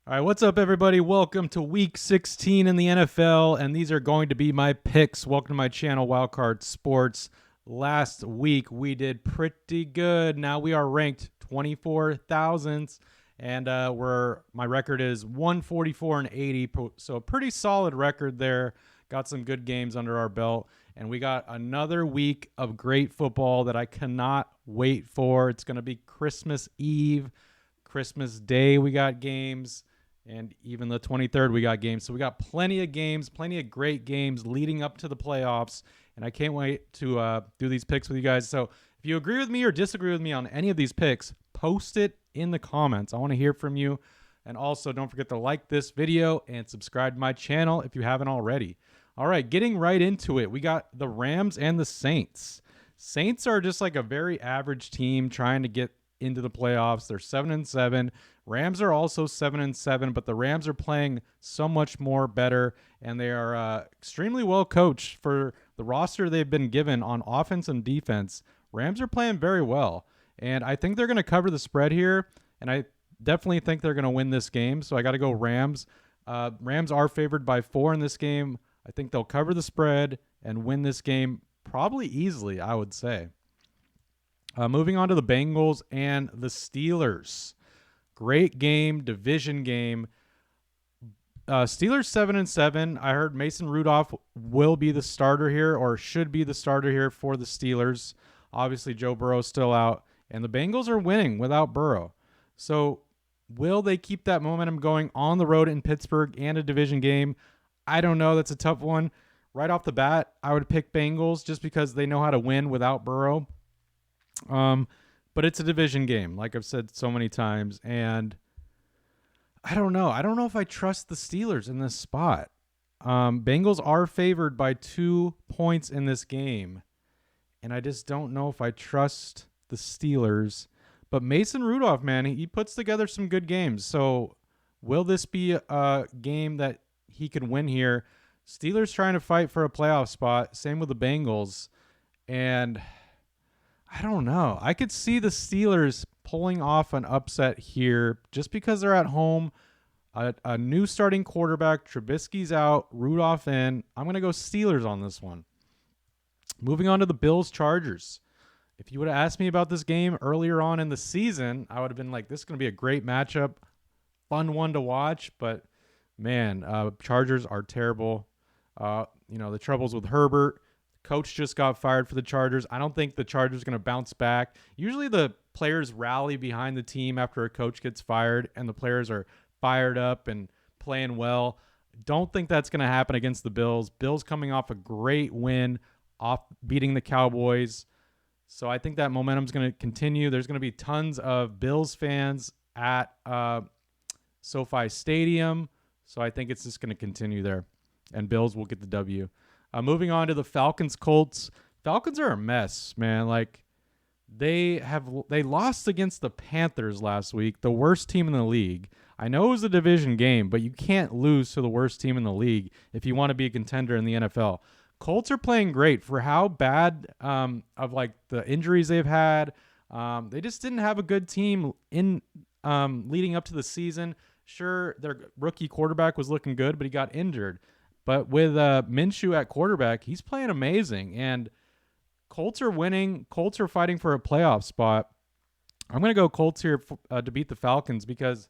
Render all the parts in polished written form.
All right, what's up, everybody? Welcome to Week 16 in the NFL, and these are going to be my picks. Welcome to my channel, Wildcard Sports. Last week, we did pretty good. Now we are ranked 24,000th, and my record is 144 and 80, so a pretty solid record there. Got some good games under our belt, and we got another week of great football that I cannot wait for. It's going to be Christmas Eve, Christmas Day. We got games. And even the 23rd, we got games. So we got plenty of games, plenty of great games leading up to the playoffs. And I can't wait to do these picks with you guys. So if you agree with me or disagree with me on any of these picks, post it in the comments. I want to hear from you. And also, don't forget to like this video and subscribe to my channel if you haven't already. All right, getting right into it. We got the Rams and the Saints. Saints are just like a very average team trying to get into the playoffs. They're 7-7. Rams are also 7-7, but the Rams are playing so much more better, and they are extremely well coached for the roster they've been given on offense and defense. Rams are playing very well, and I think they're going to cover the spread here, and I definitely think they're going to win this game, so I got to go Rams. Rams are favored by 4 in this game. I think they'll cover the spread and win this game probably easily, I would say. Moving on to the Bengals and the Steelers. Great game, division game. Steelers 7-7. I heard Mason Rudolph will be the starter here, or should be the starter here for the Steelers. Obviously, Joe Burrow's still out, and the Bengals are winning without Burrow. So will they keep that momentum going on the road in Pittsburgh and a division game? I don't know. That's a tough one. Right off the bat, I would pick Bengals just because they know how to win without Burrow. But it's a division game, like I've said so many times, and I don't know. I don't know if I trust the Steelers in this spot. Bengals are favored by 2 points in this game, and I just don't know if I trust the Steelers. But Mason Rudolph, man, he puts together some good games. So will this be a game that he could win here? Steelers trying to fight for a playoff spot. Same with the Bengals. And I don't know. I could see the Steelers pulling off an upset here just because they're at home. A new starting quarterback. Trubisky's out. Rudolph in. I'm going to go Steelers on this one. Moving on to the Bills-Chargers. If you would have asked me about this game earlier on in the season, I would have been like, this is going to be a great matchup. Fun one to watch. But, man, Chargers are terrible. The troubles with Herbert. Coach just got fired for the Chargers. I don't think the Chargers are going to bounce back. Usually the players rally behind the team after a coach gets fired and the players are fired up and playing well. Don't think that's going to happen against the Bills. Bills coming off a great win, off beating the Cowboys. So I think that momentum is going to continue. There's going to be tons of Bills fans at SoFi Stadium. So I think it's just going to continue there. And Bills will get the W. Moving on to the Falcons-Colts. Falcons are a mess, man. Like they lost against the Panthers last week, the worst team in the league. I know it was a division game, but you can't lose to the worst team in the league if you want to be a contender in the NFL. Colts are playing great for how bad of like the injuries they've had. They just didn't have a good team in leading up to the season. Sure, their rookie quarterback was looking good, but he got injured. But with Minshew at quarterback, he's playing amazing. And Colts are winning. Colts are fighting for a playoff spot. I'm going to go Colts here to beat the Falcons because,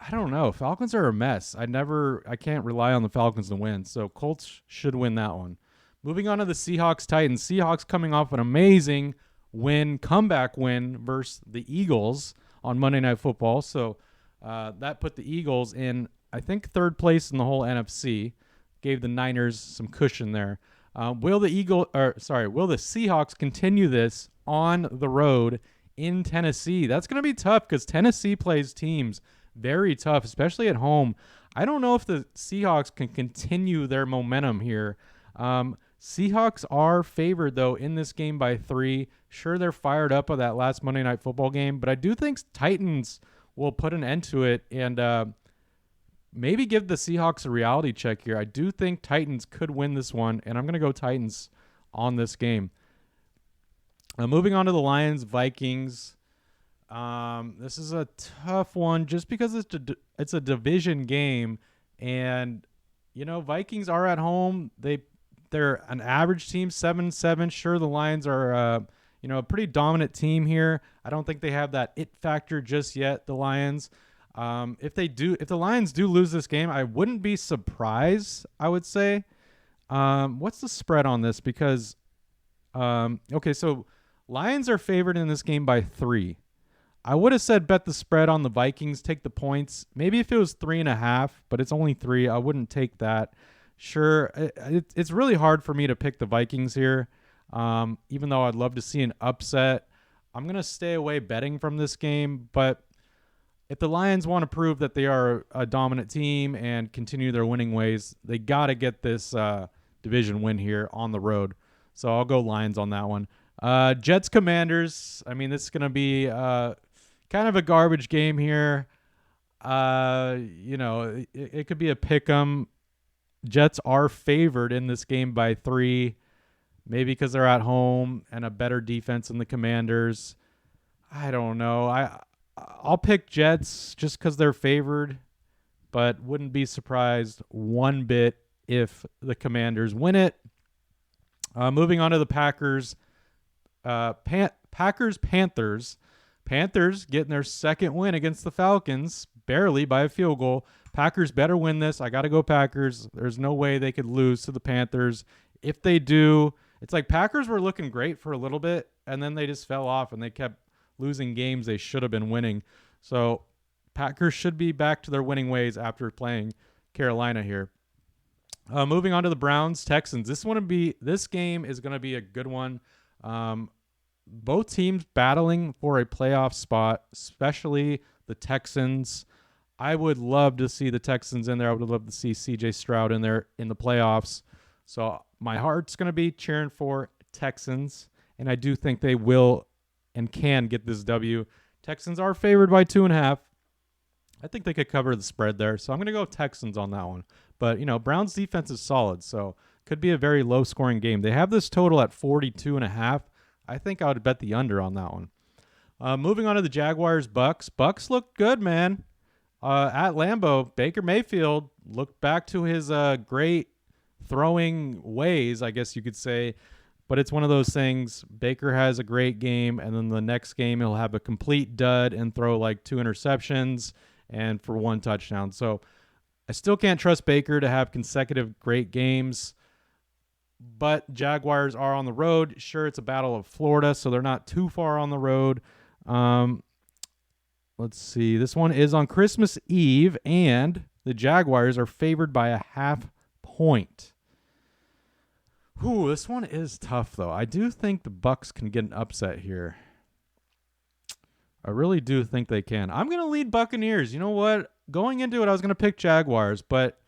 I don't know, Falcons are a mess. I can't rely on the Falcons to win. So Colts should win that one. Moving on to the Seahawks-Titans. Seahawks coming off an amazing comeback win versus the Eagles on Monday Night Football. So that put the Eagles in, I think, third place in the whole NFC. Gave the Niners some cushion there. Will the Seahawks continue this on the road in Tennessee? That's going to be tough because Tennessee plays teams very tough, especially at home. I don't know if the Seahawks can continue their momentum here. Seahawks are favored, though, in this game by 3. Sure, they're fired up of that last Monday Night Football game, but I do think Titans will put an end to it and maybe give the Seahawks a reality check here. I do think Titans could win this one, and I'm going to go Titans on this game. Moving on to the Lions-Vikings. This is a tough one just because it's a division game, and Vikings are at home. They're an average team, 7-7. Sure, the Lions are a pretty dominant team here. I don't think they have that it factor just yet. The Lions. If the Lions do lose this game, I wouldn't be surprised. I would say. What's the spread on this? Because okay, so Lions are favored in this game by 3. I would have said bet the spread on the Vikings, take the points. Maybe if it was 3.5, but it's only 3, I wouldn't take that. Sure, it's really hard for me to pick the Vikings here, even though I'd love to see an upset. I'm going to stay away betting from this game, but if the Lions want to prove that they are a dominant team and continue their winning ways, they got to get this division win here on the road. So I'll go Lions on that one. Jets Commanders. I mean, this is going to be kind of a garbage game here. It could be a pick 'em. Jets are favored in this game by 3, maybe because they're at home and a better defense than the Commanders. I don't know. I'll pick Jets just because they're favored, but wouldn't be surprised one bit if the Commanders win it. Moving on to the Packers. Panthers. Panthers getting their second win against the Falcons, barely by a field goal. Packers better win this. I got to go Packers. There's no way they could lose to the Panthers. If they do, it's like Packers were looking great for a little bit, and then they just fell off, and they kept losing games they should have been winning. So Packers should be back to their winning ways after playing Carolina here. Moving on to the Browns Texans. This game is going to be a good one. Both teams battling for a playoff spot, especially the Texans. I would love to see the Texans in there. I would love to see CJ Stroud in there in the playoffs. So my heart's going to be cheering for Texans, and I do think they will and can get this W. Texans are favored by 2.5. I think they could cover the spread there, so I'm going to go Texans on that one. But, Browns defense is solid, so could be a very low-scoring game. They have this total at 42.5. I think I would bet the under on that one. Moving on to the Jaguars-Bucks. Bucks looked good, man. At Lambeau, Baker Mayfield looked back to his great throwing ways, I guess you could say. But it's one of those things. Baker has a great game, and then the next game he'll have a complete dud and throw like 2 interceptions and for 1 touchdown. So I still can't trust Baker to have consecutive great games. But Jaguars are on the road. Sure, it's a battle of Florida, so they're not too far on the road. Let's see. This one is on Christmas Eve, and the Jaguars are favored by a 0.5 point. Ooh, this one is tough, though. I do think the Bucks can get an upset here. I really do think they can. I'm going to lead Buccaneers. You know what? Going into it, I was going to pick Jaguars, but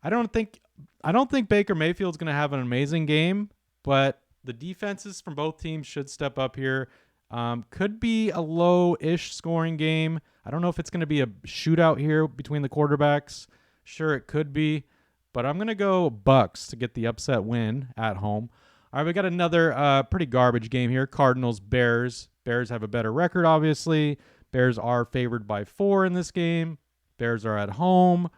I don't think Baker Mayfield's going to have an amazing game, but the defenses from both teams should step up here. Could be a low-ish scoring game. I don't know if it's going to be a shootout here between the quarterbacks. Sure, it could be, but I'm going to go Bucks to get the upset win at home. All right, we got another pretty garbage game here. Cardinals-Bears. Bears have a better record, obviously. Bears are favored by 4 in this game. Bears are at home.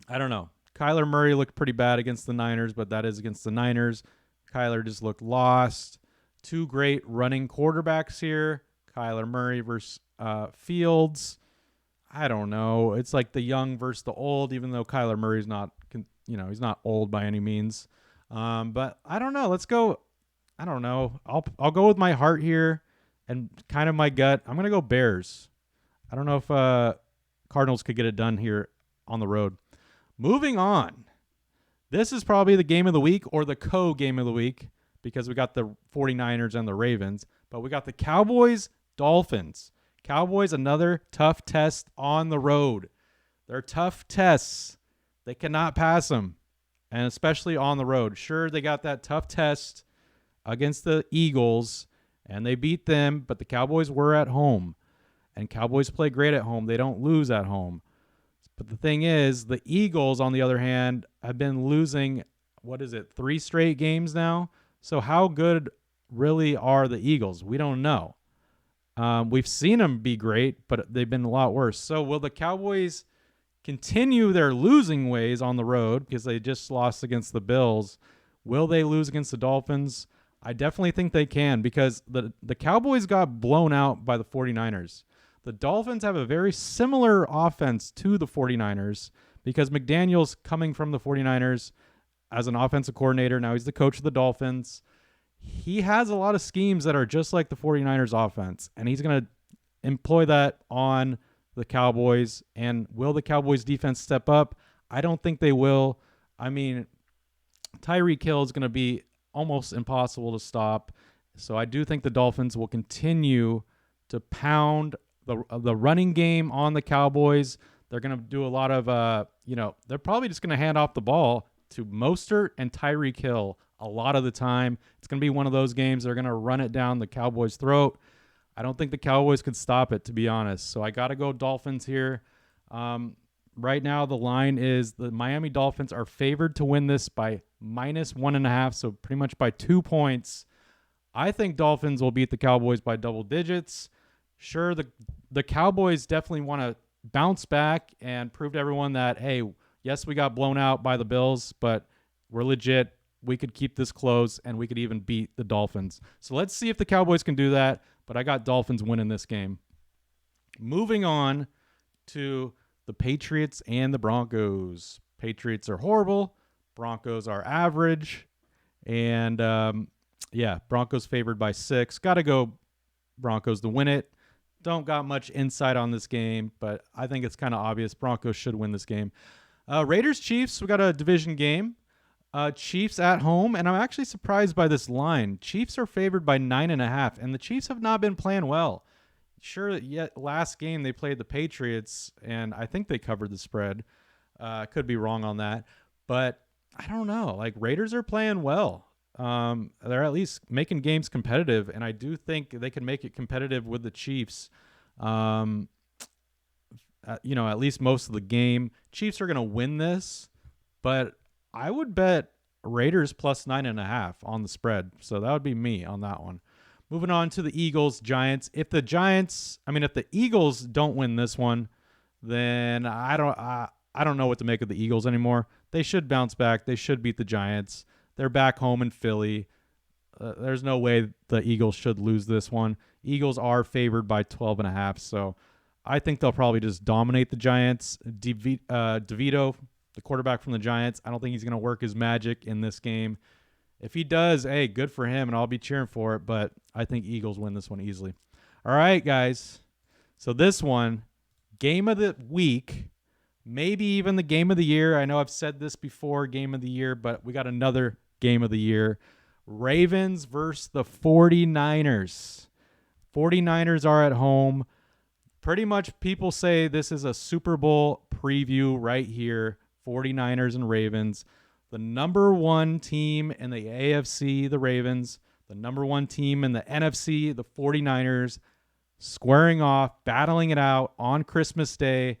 I don't know. Kyler Murray looked pretty bad against the Niners, but that is against the Niners. Kyler just looked lost. 2 great running quarterbacks here. Kyler Murray versus Fields. I don't know. It's like the young versus the old, even though Kyler Murray's not, he's not old by any means. But I don't know. Let's go. I don't know. I'll go with my heart here and kind of my gut. I'm going to go Bears. I don't know if Cardinals could get it done here on the road. Moving on. This is probably the game of the week or the co-game of the week because we got the 49ers and the Ravens. But we got the Cowboys-Dolphins. Cowboys, another tough test on the road. They're tough tests. They cannot pass them, and especially on the road. Sure, they got that tough test against the Eagles, and they beat them, but the Cowboys were at home, and Cowboys play great at home. They don't lose at home. But the thing is, the Eagles, on the other hand, have been losing, 3 straight games now? So how good really are the Eagles? We don't know. We've seen them be great, but they've been a lot worse. So will the Cowboys continue their losing ways on the road because they just lost against the Bills? Will they lose against the Dolphins? I definitely think they can because the Cowboys got blown out by the 49ers. The Dolphins have a very similar offense to the 49ers because McDaniel's coming from the 49ers as an offensive coordinator. Now he's the coach of the Dolphins. He has a lot of schemes that are just like the 49ers offense, and he's going to employ that on the Cowboys. And will the Cowboys defense step up? I don't think they will. I mean, Tyreek Hill is going to be almost impossible to stop. So I do think the Dolphins will continue to pound the running game on the Cowboys. They're going to do a lot of, they're probably just going to hand off the ball to Mostert and Tyreek Hill a lot of the time. It's going to be one of those games. They're going to run it down the Cowboys' throat. I don't think the Cowboys could stop it, to be honest. So I got to go Dolphins here. Right now, the line is the Miami Dolphins are favored to win this by -1.5, so pretty much by 2 points. I think Dolphins will beat the Cowboys by double digits. Sure, the Cowboys definitely want to bounce back and prove to everyone that, hey, yes, we got blown out by the Bills, but we're legit. We could keep this close, and we could even beat the Dolphins. So let's see if the Cowboys can do that, but I got Dolphins winning this game. Moving on to the Patriots and the Broncos. Patriots are horrible. Broncos are average. And, Broncos favored by 6. Got to go Broncos to win it. Don't got much insight on this game, but I think it's kind of obvious Broncos should win this game. Raiders-Chiefs, we got a division game. Chiefs at home, and I'm actually surprised by this line. Chiefs are favored by 9.5, and the Chiefs have not been playing well. Sure, yet last game they played the Patriots, and I think they covered the spread. Could be wrong on that, but I don't know. Like, Raiders are playing well. They're at least making games competitive, and I do think they can make it competitive with the Chiefs. At least most of the game. Chiefs are going to win this, but I would bet Raiders plus 9.5 on the spread. So that would be me on that one. Moving on to the Eagles, Giants. If the Eagles don't win this one, then I don't know what to make of the Eagles anymore. They should bounce back. They should beat the Giants. They're back home in Philly. There's no way the Eagles should lose this one. Eagles are favored by 12.5, so I think they'll probably just dominate the Giants. DeVito, the quarterback from the Giants, I don't think he's going to work his magic in this game. If he does, hey, good for him, and I'll be cheering for it, but I think Eagles win this one easily. All right, guys. So this one, game of the week, maybe even the game of the year. I know I've said this before, game of the year, but we got another game of the year. Ravens versus the 49ers. 49ers are at home. Pretty much people say this is a Super Bowl preview right here. 49ers and Ravens. The number one team in the AFC, the Ravens. The number one team in the NFC, the 49ers. Squaring off, battling it out on Christmas Day.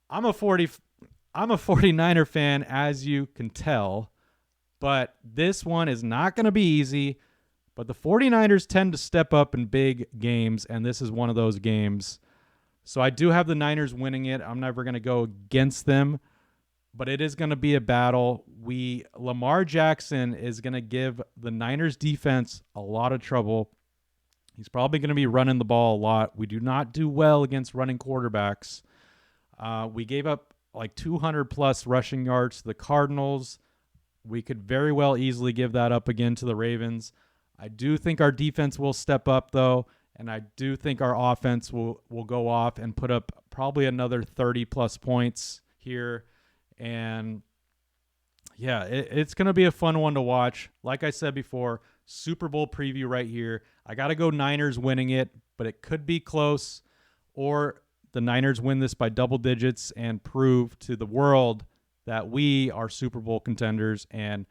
I'm a 49er fan, as you can tell. But this one is not going to be easy. But the 49ers tend to step up in big games, and this is one of those games. So I do have the Niners winning it. I'm never going to go against them. But it is going to be a battle. Lamar Jackson is going to give the Niners defense a lot of trouble. He's probably going to be running the ball a lot. We do not do well against running quarterbacks. We gave up like 200-plus rushing yards to the Cardinals. We could very well easily give that up again to the Ravens. I do think our defense will step up, though, and I do think our offense will go off and put up probably another 30-plus points here. And, yeah, it's going to be a fun one to watch. Like I said before, Super Bowl preview right here. I got to go Niners winning it, but it could be close, or the Niners win this by double digits and prove to the world that we are Super Bowl contenders and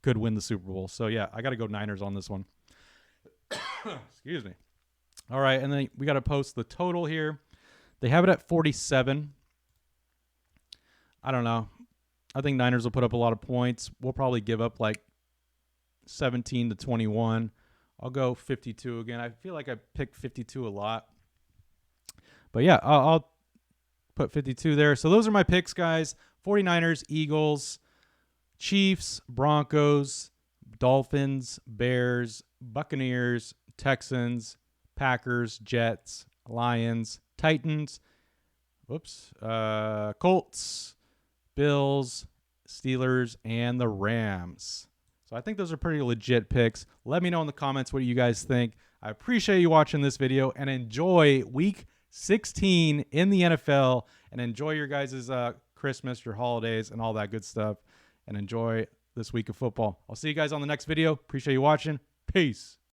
could win the Super Bowl. So, yeah, I got to go Niners on this one. Excuse me. All right, and then we got to post the total here. They have it at 47. I don't know. I think Niners will put up a lot of points. We'll probably give up like 17 to 21. I'll go 52 again. I feel like I picked 52 a lot. But yeah, I'll put 52 there. So those are my picks, guys. 49ers, Eagles, Chiefs, Broncos, Dolphins, Bears, Buccaneers, Texans, Packers, Jets, Lions, Titans, Colts, Bills, Steelers, and the Rams. So I think those are pretty legit picks. Let me know in the comments what you guys think. I appreciate you watching this video and enjoy week 16 in the NFL and enjoy your guys' Christmas, your holidays, and all that good stuff. And enjoy this week of football. I'll see you guys on the next video. Appreciate you watching. Peace.